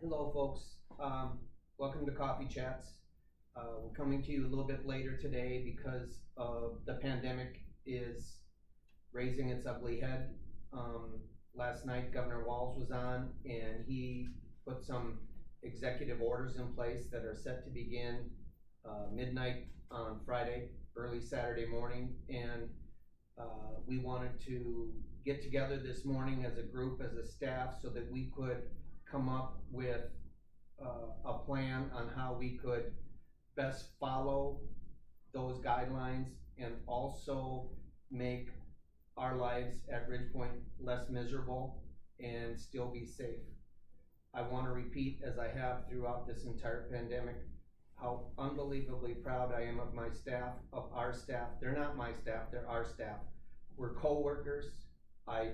Hello, folks. Welcome to Coffee Chats. We're coming to you a little bit later today because the pandemic is raising its ugly head. Last night, Governor Walz was on, and he put some executive orders in place that are set to begin midnight on Friday, early Saturday morning, and we wanted to get together this morning as a group, as a staff, so that we could come up with a plan on how we could best follow those guidelines and also make our lives at Ridgepoint less miserable and still be safe. I want to repeat, as I have throughout this entire pandemic, how unbelievably proud I am of my staff, of our staff. They're not my staff, they're our staff. We're co-workers. I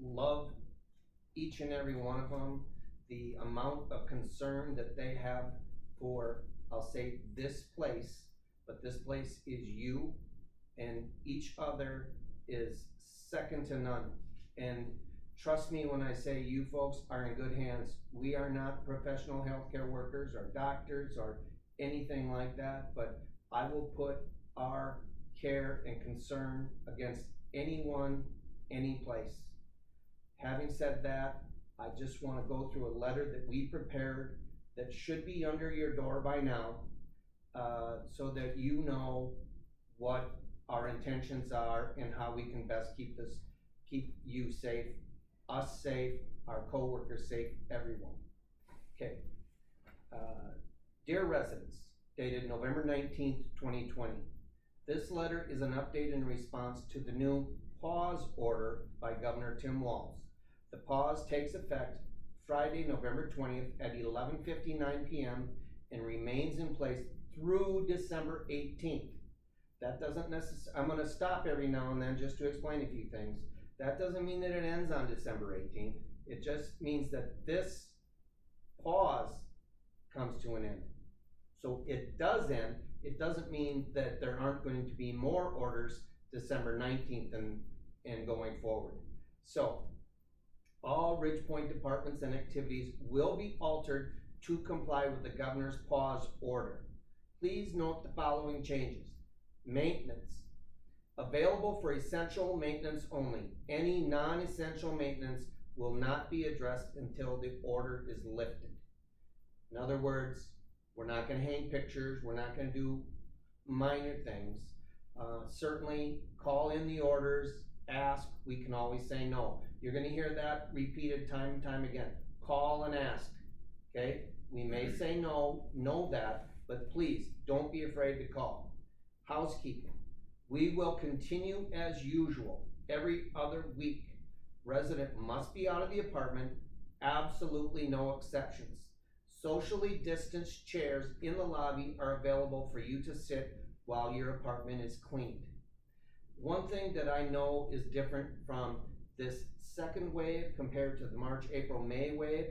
love each and every one of them. The amount of concern that they have for, I'll say, this place, but this place is you, and each other is second to none. And trust me when I say you folks are in good hands. We are not professional healthcare workers or doctors or anything like that, but I will put our care and concern against anyone, any place. Having said that, I just want to go through a letter that we prepared that should be under your door by now, so that you know what our intentions are and how we can best keep you safe, us safe, our coworkers safe, everyone. Okay. Dear residents, dated November 19th, 2020. This letter is an update in response to the new pause order by Governor Tim Walz. The pause takes effect Friday, November 20th at 11:59 p.m. and remains in place through December 18th. That doesn't necessarily, I'm going to stop every now and then just to explain a few things. That doesn't mean that it ends on December 18th. It just means that this pause comes to an end. So it does end. It doesn't mean that there aren't going to be more orders December 19th and going forward. So all Ridgepoint departments and activities will be altered to comply with the governor's pause order. Please note the following changes. Maintenance. Available for essential maintenance only. Any non-essential maintenance will not be addressed until the order is lifted. In other words, we're not going to hang pictures. We're not going to do minor things. Certainly call in the orders, ask. We can always say no. You're going to hear that repeated time and time again. Call and ask, okay? We may say no, know that, but please don't be afraid to call. Housekeeping. We will continue as usual every other week. Resident must be out of the apartment, absolutely no exceptions. Socially distanced chairs in the lobby are available for you to sit while your apartment is cleaned. One thing that I know is different from this second wave compared to the March, April, May wave,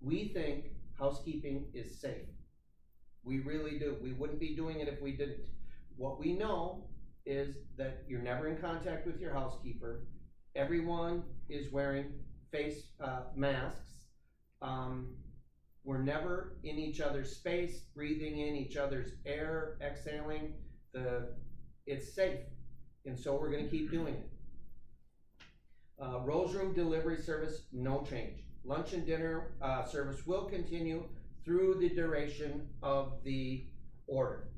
we think housekeeping is safe. We really do. We wouldn't be doing it if we didn't. What we know is that you're never in contact with your housekeeper. Everyone is wearing face masks. We're never in each other's space, breathing in each other's air, exhaling. It's safe, and so we're going to keep doing it. Rose room delivery service, no change. Lunch and dinner service will continue through the duration of the order.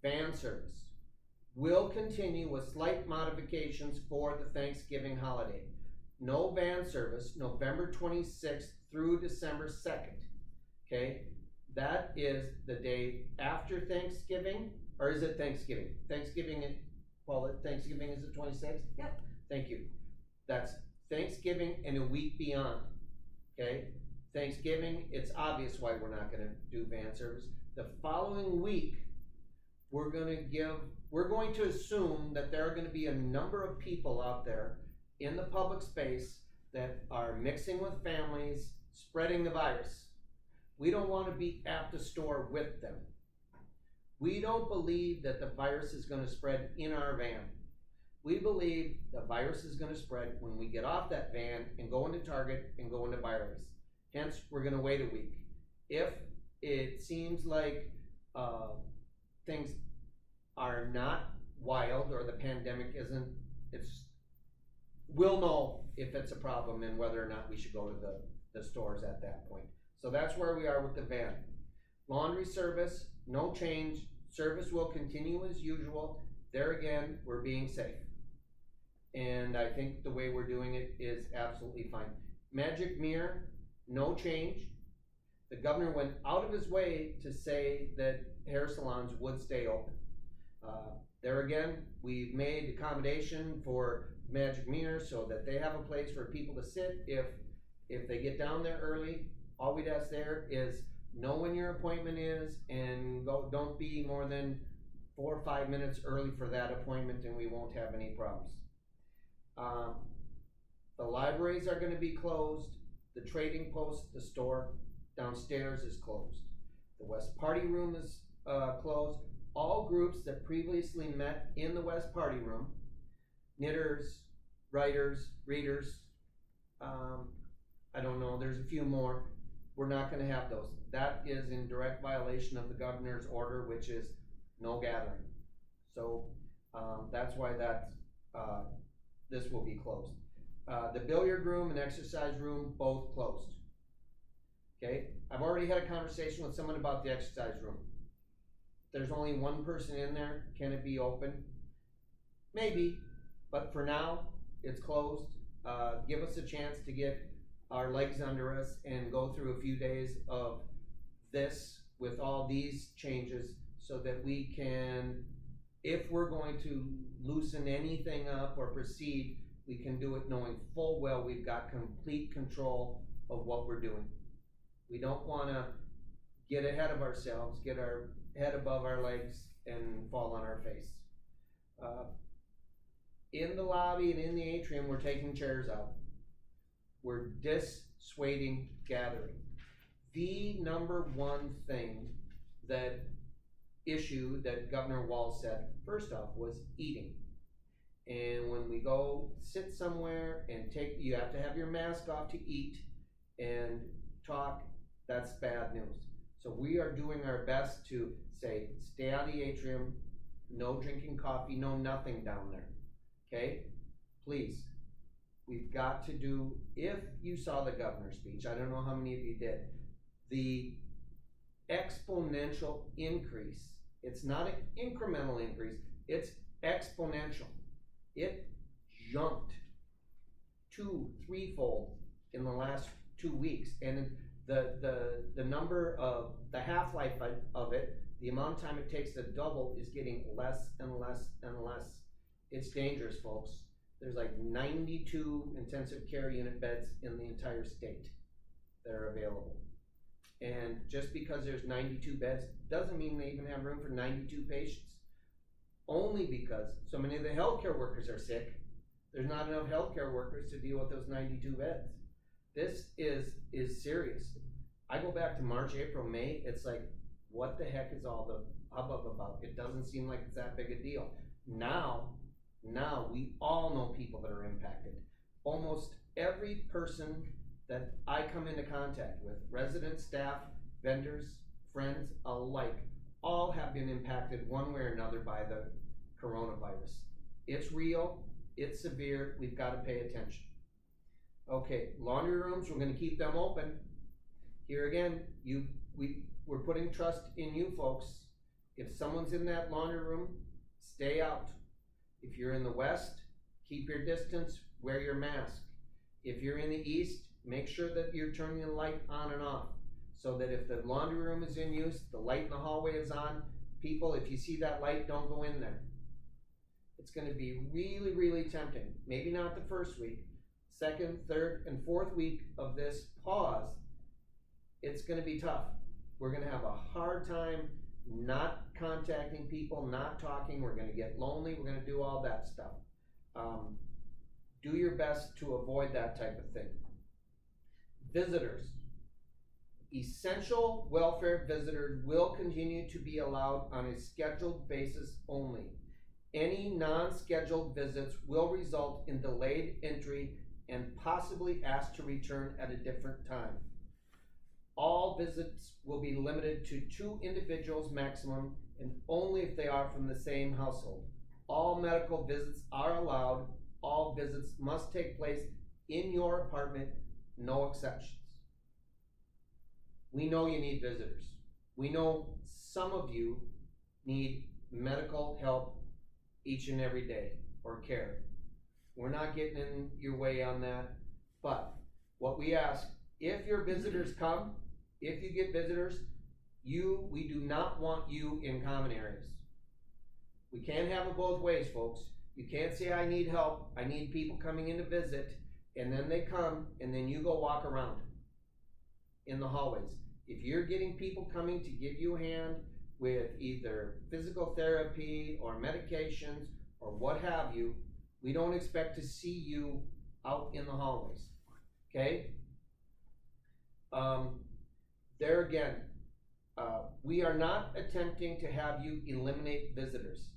Van service will continue with slight modifications for the Thanksgiving holiday. No van service November 26th through December 2nd. Okay, that is the day after Thanksgiving, or is it Thanksgiving? Thanksgiving is the 26th? Yeah. Thank you. That's Thanksgiving and a week beyond. Okay, Thanksgiving, it's obvious why we're not going to do van service. The following week, we're going to assume that there are going to be a number of people out there in the public space that are mixing with families, spreading the virus. We don't want to be at the store with them. We don't believe that the virus is going to spread in our van. We believe the virus is going to spread when we get off that van and go into Target and go into Byerly's. Hence, we're gonna wait a week. If it seems like, things are not wild or the pandemic isn't, we'll know if it's a problem and whether or not we should go to the stores at that point. So that's where we are with the van. Laundry service, no change. Service will continue as usual. There again, we're being safe. And I think the way we're doing it is absolutely fine. Magic Mirror, no change. The governor went out of his way to say that hair salons would stay open. There again, we've made accommodation for Magic Mirror so that they have a place for people to sit if they get down there early. All we'd ask there is know when your appointment is and don't be more than 4 or 5 minutes early for that appointment, and we won't have any problems. The libraries are going to be closed. The trading post, the store downstairs is closed. The West Party Room is closed. All groups that previously met in the West Party Room, knitters, writers, readers, I don't know, there's a few more, we're not going to have those. That is in direct violation of the governor's order, which is no gathering. So that's why this will be closed. The billiard room and exercise room, both closed. Okay, I've already had a conversation with someone about the exercise room. There's only one person in there. Can it be open? Maybe, but for now, it's closed. Give us a chance to get our legs under us and go through a few days of this with all these changes so that we can, if we're going to loosen anything up or proceed, we can do it knowing full well we've got complete control of what we're doing. We don't want to get ahead of ourselves, get our head above our legs and fall on our face. In the lobby and in the atrium, we're taking chairs out. We're dissuading gathering. The number one thing issue that Governor Walz said, first off, was eating. And when we go sit somewhere and you have to have your mask off to eat and talk, that's bad news. So we are doing our best to say, stay out of the atrium, no drinking coffee, no nothing down there, okay? Please, we've got to do, if you saw the governor's speech, I don't know how many of you did, the exponential increase, it's not an incremental increase, it's exponential. It jumped 2-3-fold in the last 2 weeks, and the number of the half-life of it, the amount of time it takes to double, is getting less and less and less. It's dangerous, folks. There's like 92 intensive care unit beds in the entire state that are available. And just because there's 92 beds doesn't mean they even have room for 92 patients. Only because so many of the healthcare workers are sick, there's not enough healthcare workers to deal with those 92 beds. This is serious. I go back to March, April, May, it's like, what the heck is all the hubbub about? It doesn't seem like it's that big a deal. Now we all know people that are impacted. Almost every person that I come into contact with, residents, staff, vendors, friends alike, all have been impacted one way or another by the coronavirus. It's real, it's severe, we've got to pay attention. Okay, laundry rooms, we're going to keep them open. Here again, we're putting trust in you folks. If someone's in that laundry room, stay out. If you're in the west, keep your distance, wear your mask. If you're in the east, make sure that you're turning the light on and off, so that if the laundry room is in use, the light in the hallway is on. People, if you see that light, don't go in there. It's going to be really, really tempting. Maybe not the first week, second, third, and fourth week of this pause, it's going to be tough. We're going to have a hard time not contacting people, not talking. We're going to get lonely. We're going to do all that stuff. Do your best to avoid that type of thing. Visitors. Essential welfare visitors will continue to be allowed on a scheduled basis only. Any non-scheduled visits will result in delayed entry and possibly asked to return at a different time. All visits will be limited to 2 individuals maximum and only if they are from the same household. All medical visits are allowed. All visits must take place in your apartment, no exceptions. We know you need visitors. We know some of you need medical help each and every day or care. We're not getting in your way on that, but what we ask, if your visitors come, if you get visitors, we do not want you in common areas. We can't have it both ways, folks. You can't say, I need help, I need people coming in to visit, and then they come, and then you go walk around in the hallways. If you're getting people coming to give you a hand with either physical therapy or medications or what have you, we don't expect to see you out in the hallways, okay? There again, we are not attempting to have you eliminate visitors.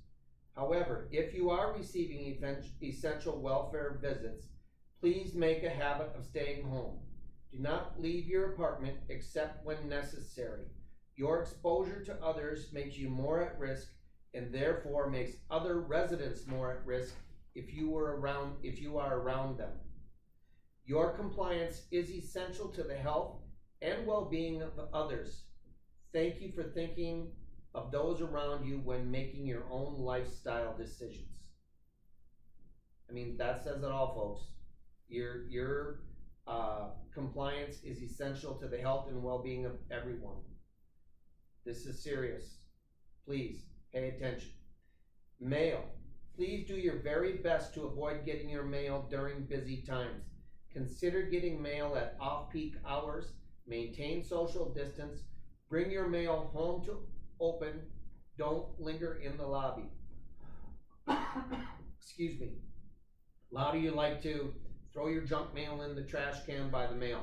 However, if you are receiving essential welfare visits, please make a habit of staying home. Do not leave your apartment except when necessary. Your exposure to others makes you more at risk and therefore makes other residents more at risk if you are around them. Your compliance is essential to the health and well-being of others. Thank you for thinking of those around you when making your own lifestyle decisions. I mean, that says it all, folks. Your compliance is essential to the health and well-being of everyone. This is serious. Please pay attention. Mail. Please do your very best to avoid getting your mail during busy times. Consider getting mail at off-peak hours. Maintain social distance. Bring your mail home to open. Don't linger in the lobby. Excuse me. A lot of you like to throw your junk mail in the trash can by the mail.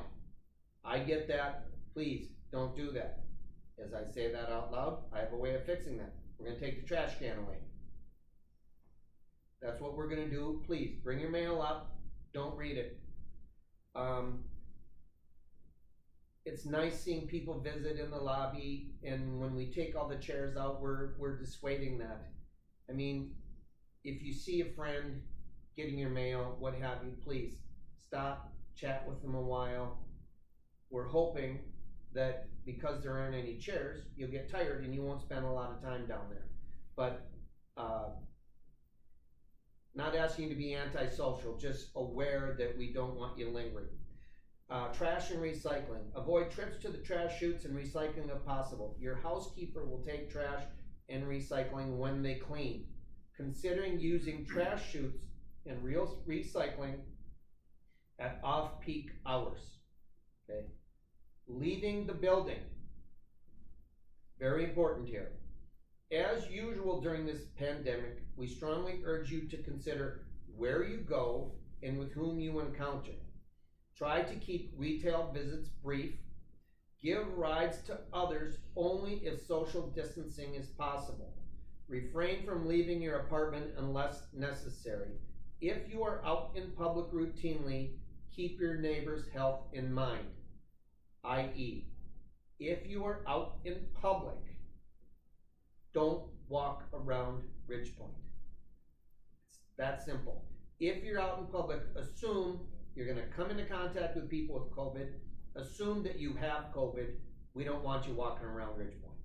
I get that. Please don't do that. As I say that out loud, I have a way of fixing that. We're going to take the trash can away. That's what we're going to do. Please bring your mail up. Don't read it. It's nice seeing people visit in the lobby, and when we take all the chairs out, we're dissuading that. I mean, if you see a friend getting your mail, what have you, please stop, chat with them a while. We're hoping that because there aren't any chairs, you'll get tired and you won't spend a lot of time down there. But not asking you to be antisocial, just aware that we don't want you lingering. Trash and recycling. Avoid trips to the trash chutes and recycling if possible. Your housekeeper will take trash and recycling when they clean. Considering using trash chutes and recycling at off-peak hours. Okay. Leaving the building. Very important here. As usual during this pandemic, we strongly urge you to consider where you go and with whom you encounter. Try to keep retail visits brief. Give rides to others only if social distancing is possible. Refrain from leaving your apartment unless necessary. If you are out in public routinely, keep your neighbor's health in mind. i.e., if you are out in public, don't walk around Ridgepoint. It's that simple. If you're out in public, assume you're going to come into contact with people with COVID. Assume that you have COVID. We don't want you walking around Ridgepoint.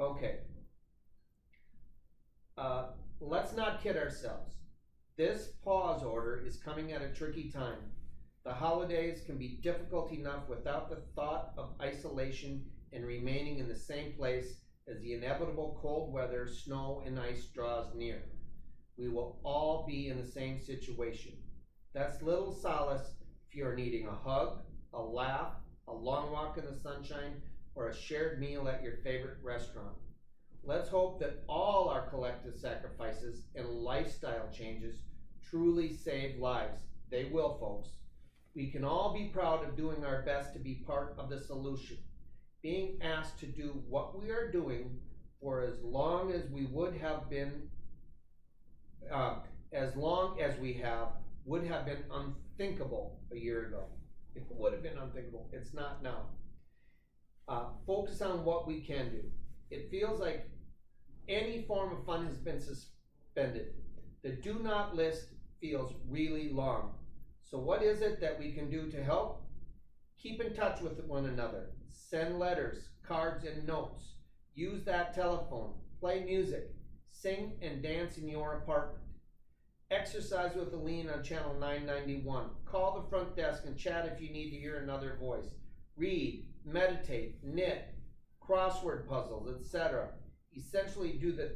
Okay. Let's not kid ourselves. This pause order is coming at a tricky time. The holidays can be difficult enough without the thought of isolation and remaining in the same place as the inevitable cold weather, snow, and ice draws near. We will all be in the same situation. That's little solace if you are needing a hug, a laugh, a long walk in the sunshine, or a shared meal at your favorite restaurant. Let's hope that all our collective sacrifices and lifestyle changes truly save lives. They will, folks. We can all be proud of doing our best to be part of the solution. Being asked to do what we are doing for as long as we would have been, would have been unthinkable a year ago. It would have been unthinkable. It's not now. Focus on what we can do. It feels like any form of fun has been suspended. The do not list feels really long. So what is it that we can do to help? Keep in touch with one another. Send letters, cards, and notes. Use that telephone. Play music. Sing and dance in your apartment. Exercise with Aline on channel 991. Call the front desk and chat if you need to hear another voice. Read, meditate, knit, crossword puzzles, etc. Essentially do the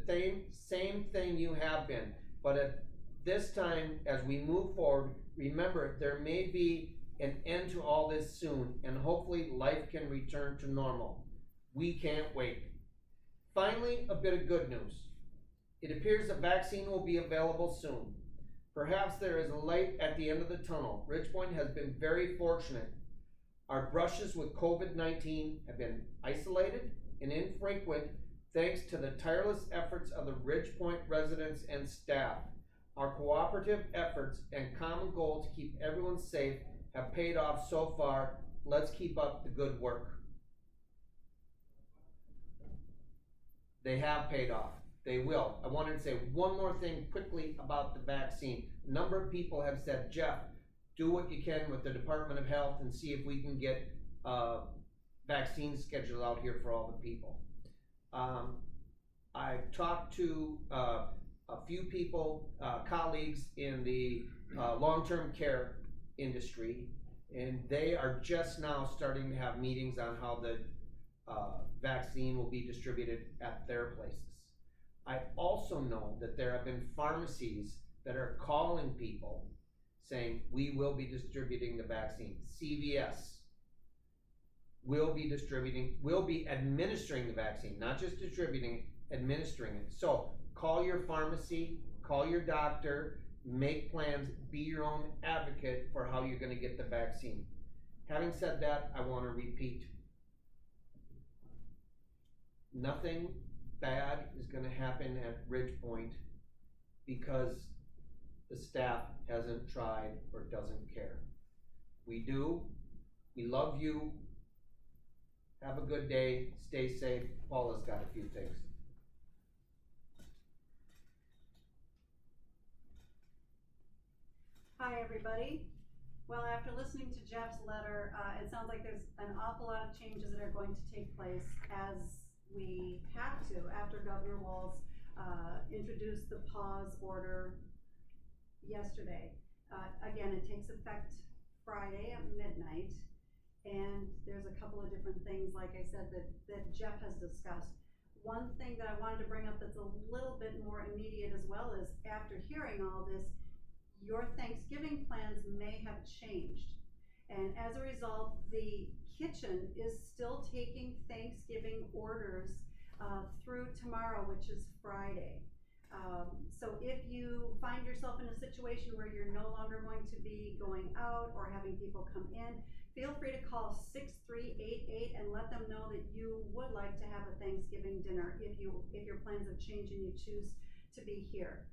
same thing you have been, but at this time, as we move forward, remember there may be an end to all this soon, and hopefully life can return to normal. We can't wait. Finally, a bit of good news. It appears a vaccine will be available soon. Perhaps there is a light at the end of the tunnel. Ridgepoint has been very fortunate. Our brushes with COVID-19 have been isolated and infrequent thanks to the tireless efforts of the Ridgepoint residents and staff. Our cooperative efforts and common goal to keep everyone safe have paid off so far. Let's keep up the good work. They have paid off. They will. I wanted to say one more thing quickly about the vaccine. A number of people have said, Jeff, do what you can with the Department of Health and see if we can get vaccines scheduled out here for all the people. I've talked to a few people, colleagues in the long-term care industry, and they are just now starting to have meetings on how the vaccine will be distributed at their places. I also know that there have been pharmacies that are calling people saying, we will be distributing the vaccine. CVS will be administering the vaccine, not just distributing it, administering it. So call your pharmacy, call your doctor, make plans, be your own advocate for how you're gonna get the vaccine. Having said that, I wanna repeat. Nothing bad is gonna happen at Ridgepoint because the staff hasn't tried or doesn't care. We do. We love you. Have a good day. Stay safe. Paula's got a few things. Hi, everybody. Well, after listening to Jeff's letter, it sounds like there's an awful lot of changes that are going to take place as we have to after Governor Walz introduced the pause order yesterday. Again, it takes effect Friday at midnight, and there's a couple of different things, like I said, that Jeff has discussed. One thing that I wanted to bring up that's a little bit more immediate as well is, after hearing all this, your Thanksgiving plans may have changed. And as a result, the kitchen is still taking Thanksgiving orders through tomorrow, which is Friday. So if you find yourself in a situation where you're no longer going to be going out or having people come in, feel free to call 6388 and let them know that you would like to have a Thanksgiving dinner if your plans have changed and you choose to be here.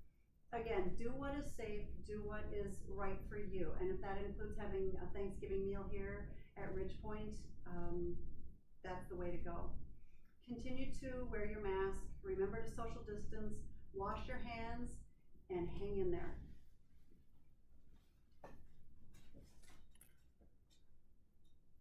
Again, do what is safe, do what is right for you, and if that includes having a Thanksgiving meal here at Ridgepoint, that's the way to go. Continue to wear your mask, remember to social distance, wash your hands, and hang in there.